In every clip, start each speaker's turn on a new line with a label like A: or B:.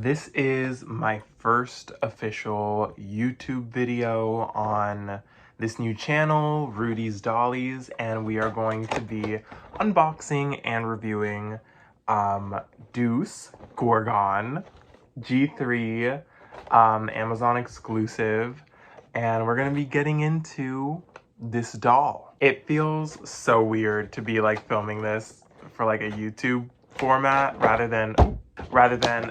A: This is my first official YouTube video on this new channel, Rudy's Dollies, and we are going to be unboxing and reviewing Deuce, Gorgon, G3, Amazon exclusive, and we're going to be getting into this doll. It feels so weird to be like filming this for like a YouTube format rather than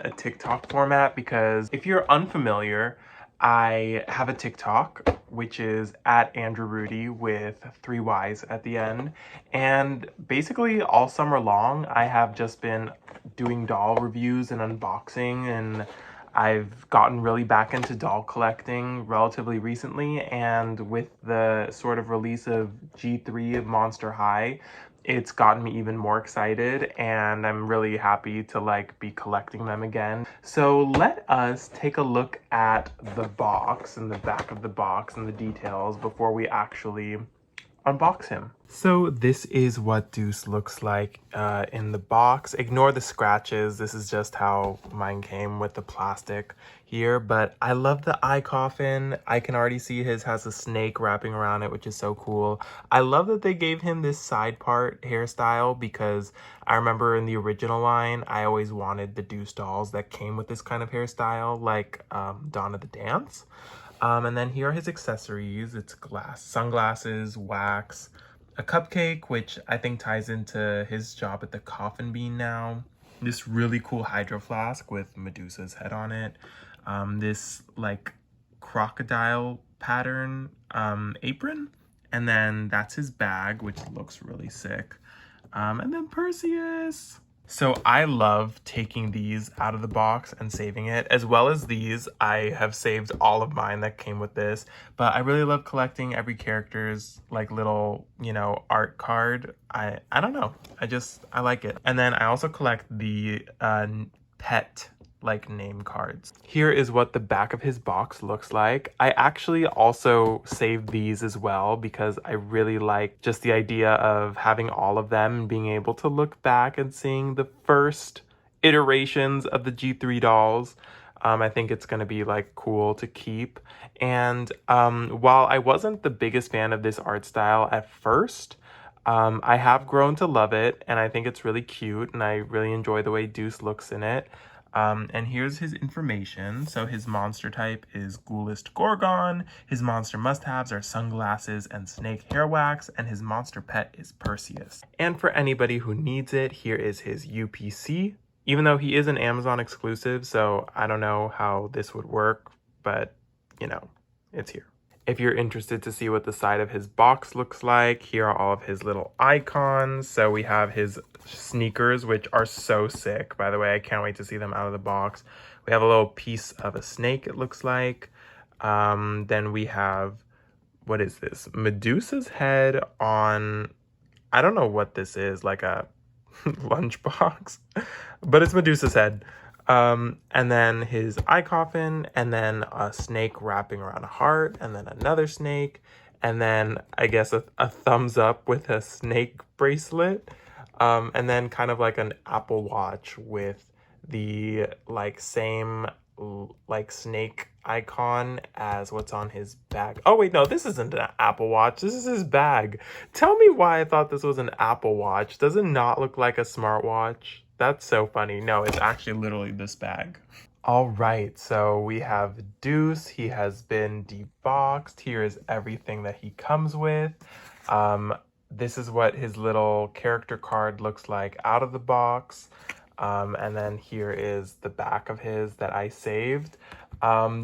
A: a TikTok format, because if you're unfamiliar, I have a TikTok, which is at Andrew Rudy with 3 Y's at the end. And basically all summer long, I have just been doing doll reviews and unboxing, and I've gotten really back into doll collecting relatively recently. And with the sort of release of G3 of Monster High, it's gotten me even more excited, and I'm really happy to like be collecting them again. So let us take a look at the box and the back of the box and the details before we actually unbox him. So this is what Deuce looks like in the box. Ignore the scratches. This is just how mine came with the plastic here, but I love the eye coffin. I can already see his has a snake wrapping around it, which is so cool. I love that they gave him this side part hairstyle, because I remember in the original line, I always wanted the Deuce dolls that came with this kind of hairstyle, like Dawn of the Dance. And then here are his accessories. It's sunglasses, wax, a cupcake, which I think ties into his job at the coffin bean now. This really cool hydro flask with Medusa's head on it. This like crocodile pattern apron. And then that's his bag, which looks really sick. And then Perseus. So I love taking these out of the box and saving it, as well as these. I have saved all of mine that came with this, but I really love collecting every character's like little, you know, art card. I don't know. I like it. And then I also collect the pet like name cards. Here is what the back of his box looks like. I actually also saved these as well, because I really like just the idea of having all of them and being able to look back and seeing the first iterations of the G3 dolls. I think it's going to be like cool to keep. And while I wasn't the biggest fan of this art style at first, I have grown to love it, and I think it's really cute, and I really enjoy the way Deuce looks in it. And here's his information. So his monster type is Ghoulist Gorgon. His monster must-haves are sunglasses and snake hair wax, and his monster pet is Perseus. And for anybody who needs it, here is his UPC. Even though he is an Amazon exclusive, so I don't know how this would work, but you know, it's here. If you're interested to see what the side of his box looks like, here are all of his little icons. So we have his sneakers, which are so sick, by the way. I can't wait to see them out of the box. We have a little piece of a snake, it looks like. Then we have, what is this? Medusa's head on, I don't know what this is, like a lunchbox, but it's Medusa's head. And then his eye coffin, and then a snake wrapping around a heart, and then another snake, and then I guess a thumbs up with a snake bracelet, and then kind of like an Apple Watch with the like same like snake icon as what's on his bag. Oh wait, no, this isn't an Apple Watch. This is his bag. Tell me why I thought this was an Apple Watch. Does it not look like a smartwatch? That's so funny. No, it's actually literally this bag. All right, so we have Deuce. He has been deboxed. Here is everything that he comes with. This is what his little character card looks like out of the box. And then here is the back of his that I saved.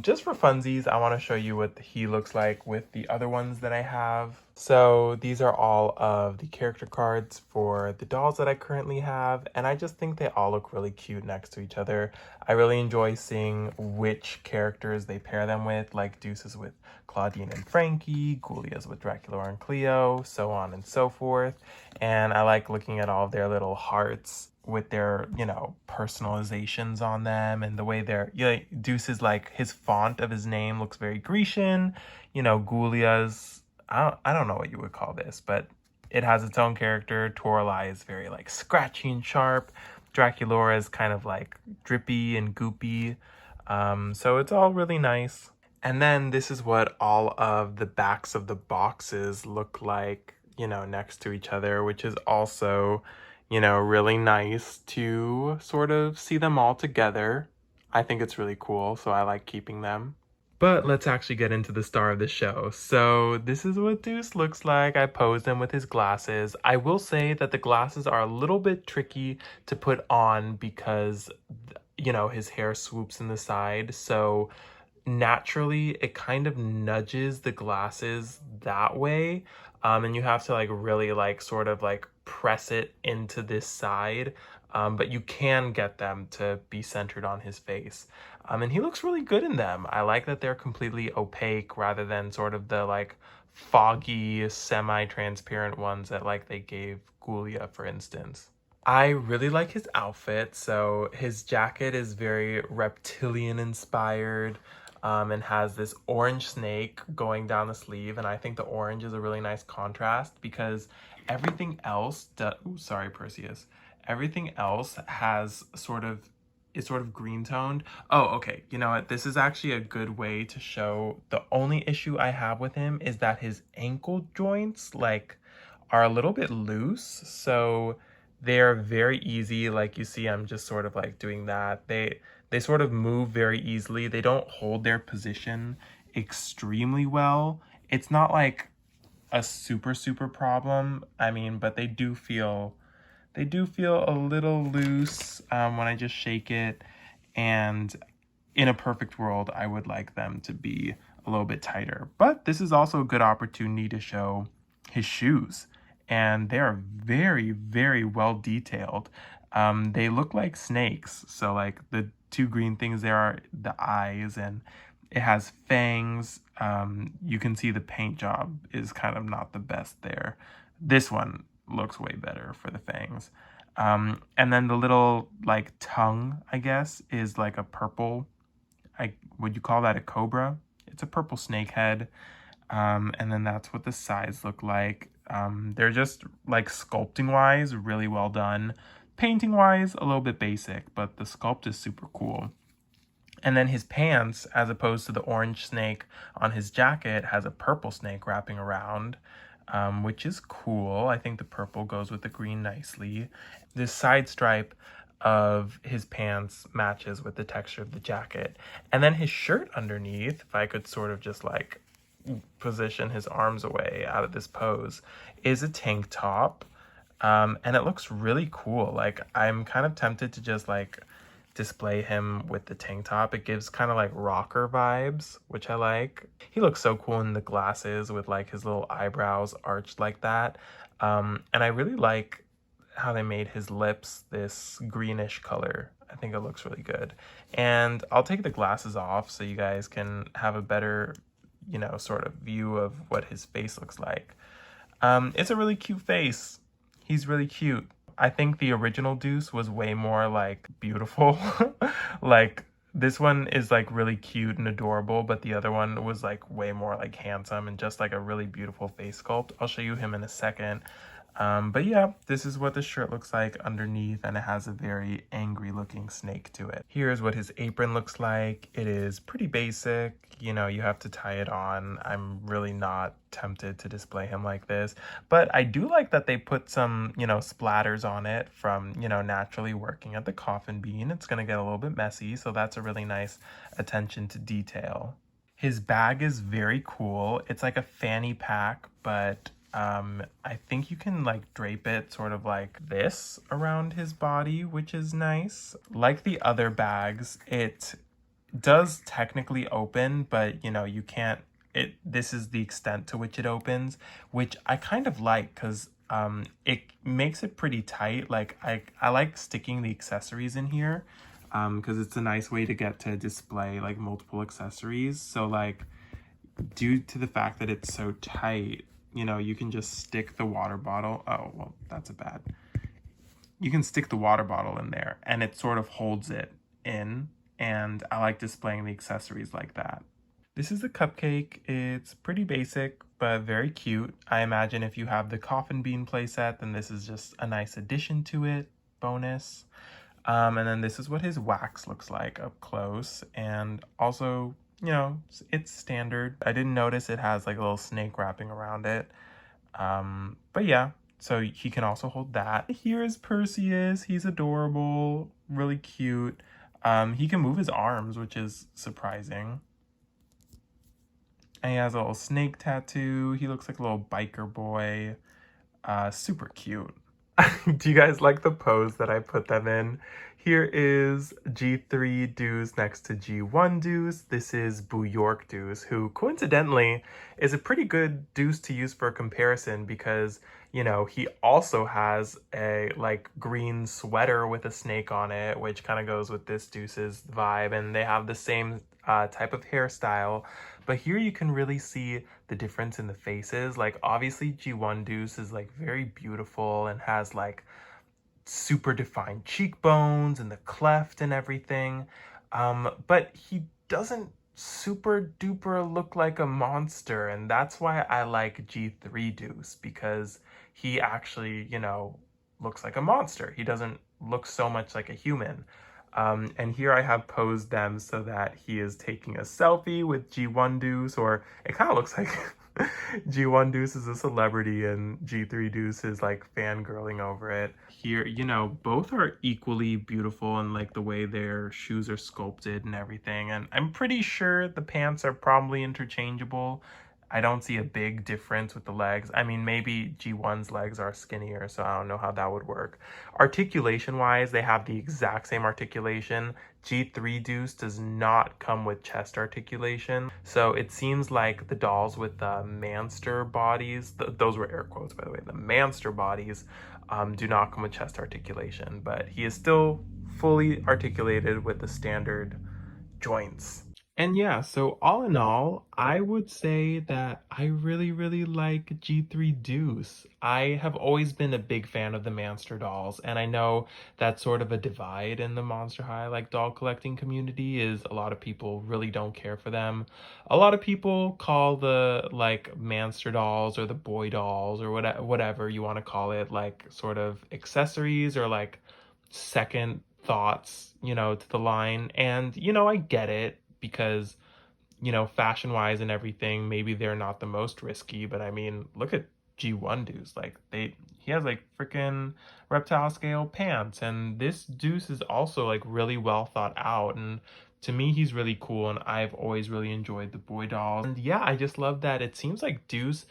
A: Just for funsies, I want to show you what he looks like with the other ones that I have. So these are all of the character cards for the dolls that I currently have, and I just think they all look really cute next to each other. I really enjoy seeing which characters they pair them with, like Deuce's with Claudine and Frankie, Ghoulia's with Dracula and Cleo, so on and so forth. And I like looking at all of their little hearts with their, you know, personalizations on them, and the way they're, you know, Deuce's like, his font of his name looks very Grecian. You know, Ghoulia's, I don't know what you would call this, but it has its own character. Toralei is very like scratchy and sharp. Draculaura is kind of like drippy and goopy. So it's all really nice. And then this is what all of the backs of the boxes look like, you know, next to each other, which is also, you know, really nice to sort of see them all together. I think it's really cool, so I like keeping them. But let's actually get into the star of the show. So this is what Deuce looks like. I posed him with his glasses. I will say that the glasses are a little bit tricky to put on because, you know, his hair swoops in the side. So naturally it kind of nudges the glasses that way. And you have to like really like sort of like press it into this side. But you can get them to be centered on his face. And he looks really good in them. I like that they're completely opaque rather than sort of the like foggy, semi-transparent ones that like they gave Gulia, for instance. I really like his outfit. So his jacket is very reptilian inspired, and has this orange snake going down the sleeve. And I think the orange is a really nice contrast because everything else, ooh, sorry, Perseus. Everything else has sort of is sort of green toned. Oh, okay. You know what? This is actually a good way to show the only issue I have with him is that his ankle joints like are a little bit loose. So they're very easy. Like you see, I'm just sort of like doing that. They sort of move very easily. They don't hold their position extremely well. It's not like a super problem. I mean, but they do feel a little loose when I just shake it. And in a perfect world, I would like them to be a little bit tighter. But this is also a good opportunity to show his shoes. And they are very well detailed. They look like snakes. So like the two green things there are the eyes, and it has fangs. You can see the paint job is kind of not the best there. This one looks way better for the fangs. And then the little like tongue, I guess, is like a purple. Would you call that a cobra? It's a purple snake head. And then that's what the sides look like. They're just like sculpting wise, really well done. Painting wise, a little bit basic, but the sculpt is super cool. And then his pants, as opposed to the orange snake on his jacket, has a purple snake wrapping around, which is cool. I think the purple goes with the green nicely. This side stripe of his pants matches with the texture of the jacket. And then his shirt underneath, if I could sort of just like position his arms away out of this pose, is a tank top. And it looks really cool. Like I'm kind of tempted to just like display him with the tank top. It gives kind of like rocker vibes, which I like. He looks so cool in the glasses with like his little eyebrows arched like that. And I really like how they made his lips this greenish color. I think it looks really good. And I'll take the glasses off so you guys can have a better, you know, sort of view of what his face looks like. It's a really cute face. He's really cute. I think the original Deuce was way more like beautiful. Like this one is like really cute and adorable, but the other one was like way more like handsome and just like a really beautiful face sculpt. I'll show you him in a second. But yeah, this is what the shirt looks like underneath, and it has a very angry looking snake to it. Here's what his apron looks like. It is pretty basic. You know, you have to tie it on. I'm really not tempted to display him like this, but I do like that they put some, you know, splatters on it from, you know, naturally working at the coffin bean. It's gonna get a little bit messy, so that's a really nice attention to detail. His bag is very cool. It's like a fanny pack, but I think you can like drape it sort of like this around his body, which is nice. Like the other bags, it does technically open, but you know, you can't, this is the extent to which it opens, which I kind of like because it makes it pretty tight. Like I like sticking the accessories in here because it's a nice way to get to display like multiple accessories. So like due to the fact that it's so tight, you know, you can just stick the water bottle. Oh, well, that's a bad. You can stick the water bottle in there and it sort of holds it in. And I like displaying the accessories like that. This is the cupcake. It's pretty basic, but very cute. I imagine if you have the coffin bean playset, then this is just a nice addition to it. Bonus. And then this is what his wax looks like up close. And also, you know, it's standard. I didn't notice it has like a little snake wrapping around it. But yeah, so he can also hold that. Here is Perseus. He's adorable, really cute. He can move his arms, which is surprising. And he has a little snake tattoo. He looks like a little biker boy. Super cute. Do you guys like the pose that I put them in? Here is G3 Deuce next to G1 Deuce. This is Boo York Deuce, who coincidentally is a pretty good Deuce to use for a comparison because, you know, he also has a like green sweater with a snake on it, which kind of goes with this Deuce's vibe, and they have the same type of hairstyle. But here you can really see the difference in the faces. Like obviously G1 Deuce is like very beautiful and has like super defined cheekbones and the cleft and everything. But he doesn't super duper look like a monster, and that's why I like G3 Deuce, because he actually, you know, looks like a monster. He doesn't look so much like a human. And here I have posed them so that he is taking a selfie with G1 Deuce, or it kind of looks like G1 Deuce is a celebrity and G3 Deuce is like fangirling over it. Here, you know, both are equally beautiful and like the way their shoes are sculpted and everything. And I'm pretty sure the pants are probably interchangeable. I don't see a big difference with the legs. I mean, maybe G1's legs are skinnier, so I don't know how that would work. Articulation-wise, they have the exact same articulation. G3 Deuce does not come with chest articulation. So it seems like the dolls with the manster bodies, those were air quotes by the way, the manster bodies do not come with chest articulation, but he is still fully articulated with the standard joints. And yeah, so all in all, I would say that I really, really like G3 Deuce. I have always been a big fan of the Manster dolls, and I know that's sort of a divide in the Monster High like doll collecting community is a lot of people really don't care for them. A lot of people call the like Manster dolls or the boy dolls or whatever you want to call it, like sort of accessories or like second thoughts, you know, to the line. And, you know, I get it because, you know, fashion wise and everything, maybe they're not the most risky, but I mean, look at G1 Deuce. Like he has like freaking reptile scale pants, and this Deuce is also like really well thought out. And to me, he's really cool, and I've always really enjoyed the boy dolls. And yeah, I just love that it seems like Deuce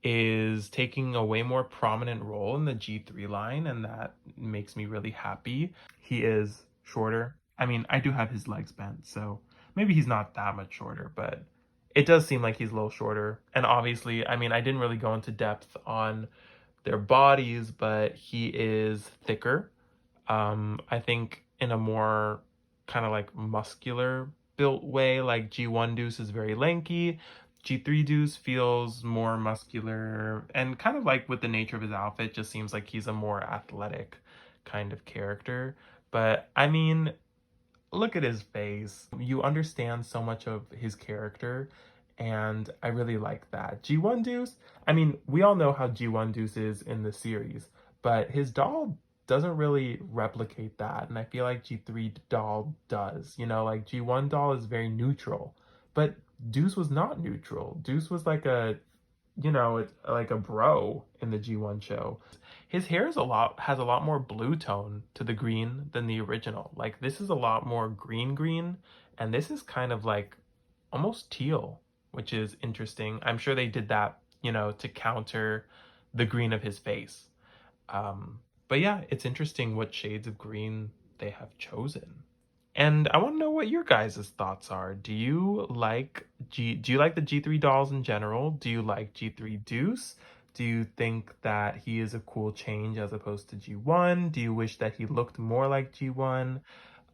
A: is taking a way more prominent role in the G3 line, and that makes me really happy. He is shorter. I mean, I do have his legs bent, so maybe he's not that much shorter, but it does seem like he's a little shorter. And obviously, I mean, I didn't really go into depth on their bodies, but he is thicker. I think in a more kind of like muscular built way, like G1 Deuce is very lanky. G3 Deuce feels more muscular, and kind of like with the nature of his outfit, just seems like he's a more athletic kind of character. But I mean, look at his face. You understand so much of his character, and I really like that. G1 Deuce, I mean, we all know how G1 Deuce is in the series, but his doll doesn't really replicate that, and I feel like G3 doll does. You know, like G1 doll is very neutral, but Deuce was not neutral. Deuce was like a, you know, it's like a bro in the G1 show. His hair has a lot more blue tone to the green than the original. Like this is a lot more green, and this is kind of like almost teal, which is interesting. I'm sure they did that, you know, to counter the green of his face. But yeah, it's interesting what shades of green they have chosen. And I want to know what your guys' thoughts are. Do you like the G3 dolls in general? Do you like G3 Deuce? Do you think that he is a cool change as opposed to G1? Do you wish that he looked more like G1?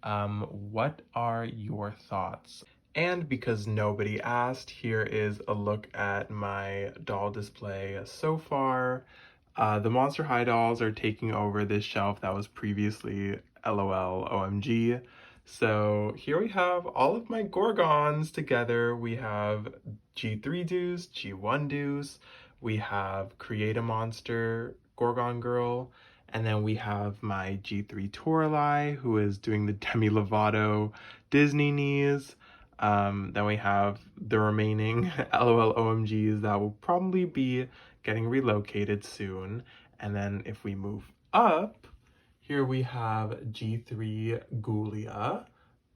A: What are your thoughts? And because nobody asked, here is a look at my doll display so far. The Monster High dolls are taking over this shelf that was previously LOL OMG. So here we have all of my Gorgons together. We have G3 Deuce, G1 Deuce, we have Create a Monster, Gorgon Girl, And then we have my G3 Toralei, who is doing the Demi Lovato Disney knees. Then we have the remaining LOL OMGs that will probably be getting relocated soon. And then if we move up, here we have G3 Gulia.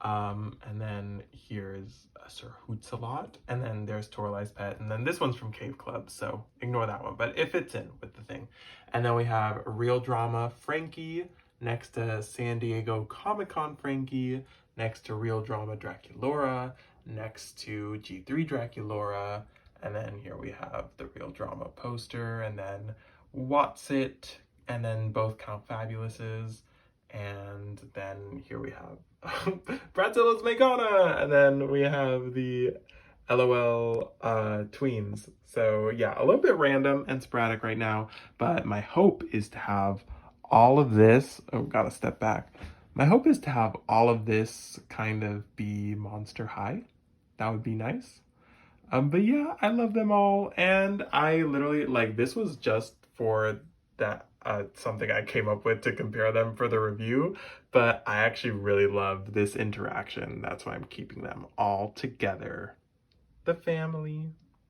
A: And then here's Sir Hootsalot, and then there's Toralei's pet, and then this one's from Cave Club, so ignore that one, but it fits in with the thing. And then we have Real Drama Frankie next to San Diego Comic-Con Frankie, next to Real Drama Draculaura, next to G3 Draculaura, and then here we have the Real Drama poster, and then Whatsit, and then both Count Fabulouses, and then here we have Bratzilla's Megana, and then we have the LOL tweens. So yeah, a little bit random and sporadic right now, but my hope is to have all of this, oh, gotta step back. My hope is to have all of this kind of be Monster High. That would be nice. But yeah, I love them all, and I literally, like, this was just for that something I came up with to compare them for the review, but I actually really loved this interaction. That's why I'm keeping them all together. The family.